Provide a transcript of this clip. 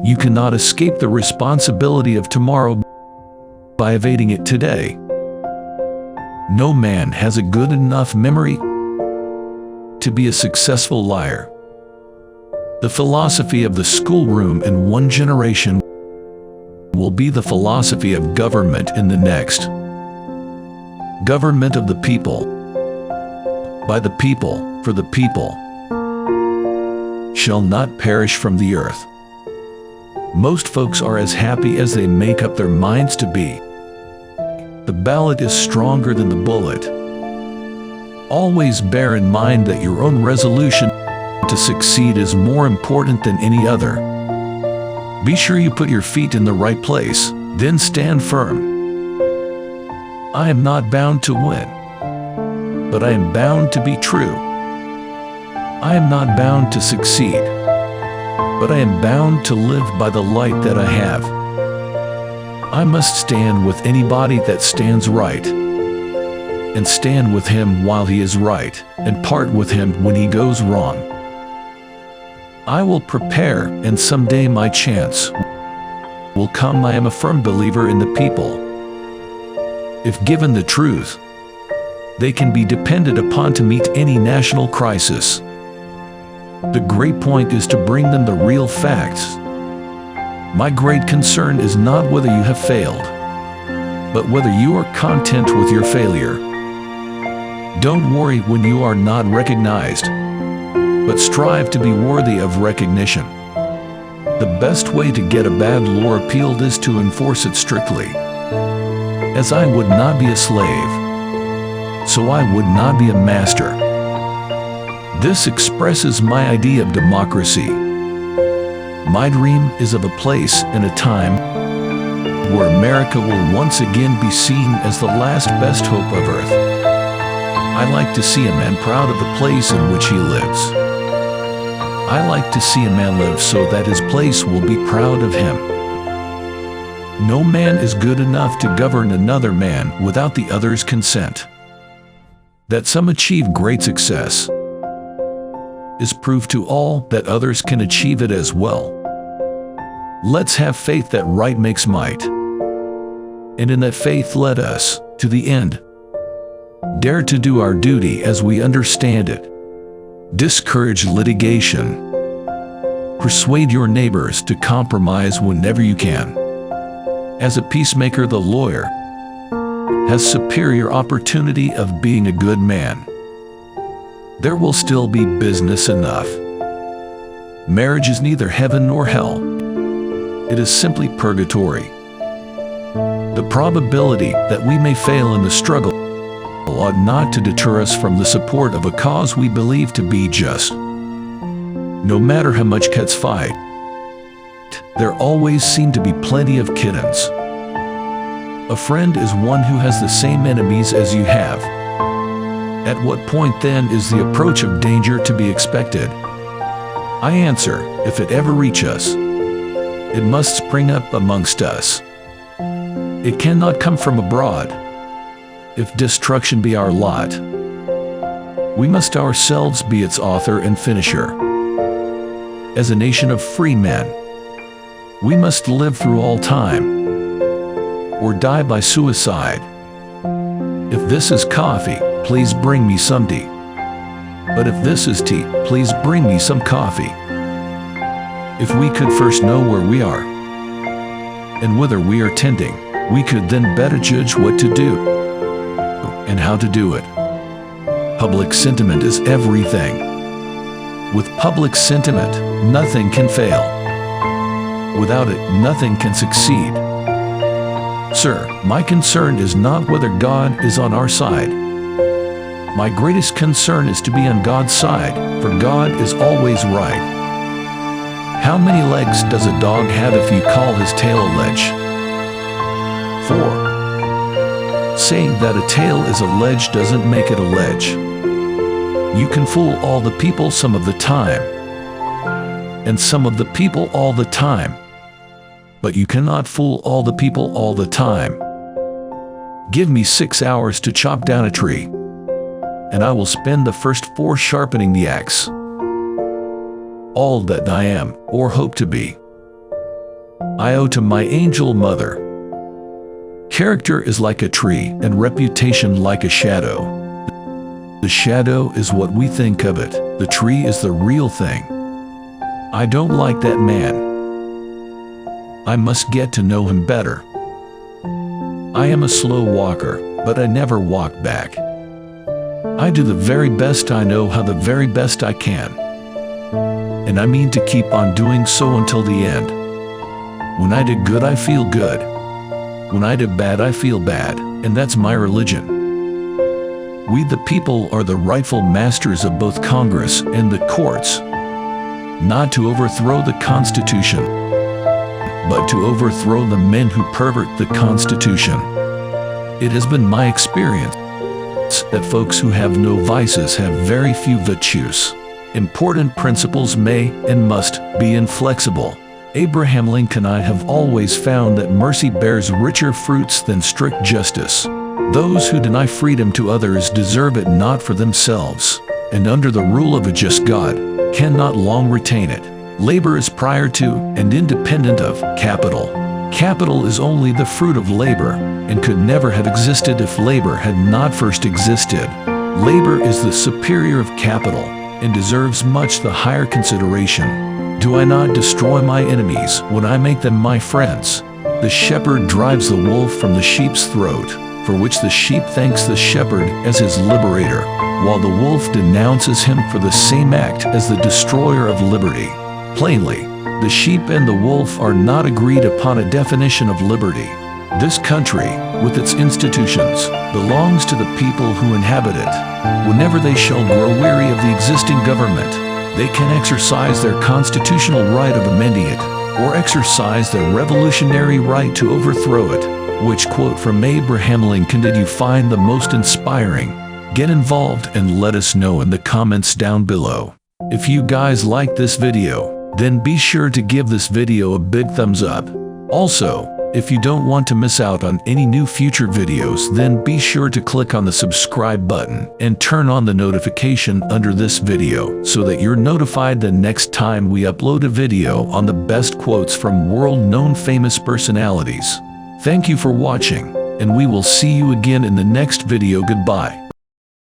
You cannot escape the responsibility of tomorrow by evading it today. No man has a good enough memory to be a successful liar. The philosophy of the schoolroom in one generation will be the philosophy of government in the next. Government of the people, by the people, for the people, shall not perish from the earth. Most folks are as happy as they make up their minds to be. The ballot is stronger than the bullet. Always bear in mind that your own resolution to succeed is more important than any other. Be sure you put your feet in the right place, then stand firm. I am not bound to win, but I am bound to be true. I am not bound to succeed, but I am bound to live by the light that I have. I must stand with anybody that stands right, and stand with him while he is right, and part with him when he goes wrong. I will prepare, and someday my chance will come. I am a firm believer in the people. If given the truth, they can be depended upon to meet any national crisis. The great point is to bring them the real facts. My great concern is not whether you have failed, but whether you are content with your failure. Don't worry when you are not recognized, but strive to be worthy of recognition. The best way to get a bad law repealed is to enforce it strictly. As I would not be a slave, so I would not be a master. This expresses my idea of democracy. My dream is of a place and a time where America will once again be seen as the last best hope of earth. I like to see a man proud of the place in which he lives. I like to see a man live so that his place will be proud of him. No man is good enough to govern another man without the other's consent. That some achieve great success is proof to all that others can achieve it as well. Let's have faith that right makes might, and in that faith let us, to the end, dare to do our duty as we understand it. Discourage litigation. Persuade your neighbors to compromise whenever you can. As a peacemaker, the lawyer has superior opportunity of being a good man. There will still be business enough. Marriage is neither heaven nor hell. It is simply purgatory. The probability that we may fail in the struggle ought not to deter us from the support of a cause we believe to be just. No matter how much cats fight, there always seem to be plenty of kittens. A friend is one who has the same enemies as you have. At what point then is the approach of danger to be expected? I answer, if it ever reach us, it must spring up amongst us. It cannot come from abroad. If destruction be our lot, we must ourselves be its author and finisher. As a nation of free men, we must live through all time, or die by suicide. If this is coffee, please bring me some tea. But if this is tea, please bring me some coffee. If we could first know where we are, and whither we are tending, we could then better judge what to do, and how to do it. Public sentiment is everything. With public sentiment, nothing can fail. Without it, nothing can succeed. Sir, my concern is not whether God is on our side. My greatest concern is to be on God's side, for God is always right. How many legs does a dog have if you call his tail a ledge? 4. Saying that a tail is a ledge doesn't make it a ledge. You can fool all the people some of the time, and some of the people all the time, but you cannot fool all the people all the time. Give me 6 hours to chop down a tree, and I will spend the first 4 sharpening the axe. All that I am, or hope to be, I owe to my angel mother. Character is like a tree and reputation like a shadow. The shadow is what we think of it. The tree is the real thing. I don't like that man. I must get to know him better. I am a slow walker, but I never walk back. I do the very best I know how the very best I can. And I mean to keep on doing so until the end. When I did good, I feel good. When I did bad, I feel bad, and that's my religion. We the people are the rightful masters of both Congress and the courts, not to overthrow the Constitution, but to overthrow the men who pervert the Constitution. It has been my experience that folks who have no vices have very few virtues. Important principles may and must be inflexible. Abraham Lincoln and I have always found that mercy bears richer fruits than strict justice. Those who deny freedom to others deserve it not for themselves, and under the rule of a just God, cannot long retain it. Labor is prior to and independent of capital. Capital is only the fruit of labor, and could never have existed if labor had not first existed. Labor is the superior of capital, and deserves much the higher consideration. Do I not destroy my enemies when I make them my friends? The shepherd drives the wolf from the sheep's throat, for which the sheep thanks the shepherd as his liberator, while the wolf denounces him for the same act as the destroyer of liberty. Plainly, the sheep and the wolf are not agreed upon a definition of liberty. This country, with its institutions, belongs to the people who inhabit it. Whenever they shall grow weary of the existing government, they can exercise their constitutional right of amending it, or exercise their revolutionary right to overthrow it. Which quote from Abraham Lincoln did you find the most inspiring? Get involved and let us know in the comments down below. If you guys like this video, then be sure to give this video a big thumbs up. Also, if you don't want to miss out on any new future videos, then be sure to click on the subscribe button and turn on the notification under this video so that you're notified the next time we upload a video on the best quotes from world-known famous personalities. Thank you for watching, and we will see you again in the next video. Goodbye.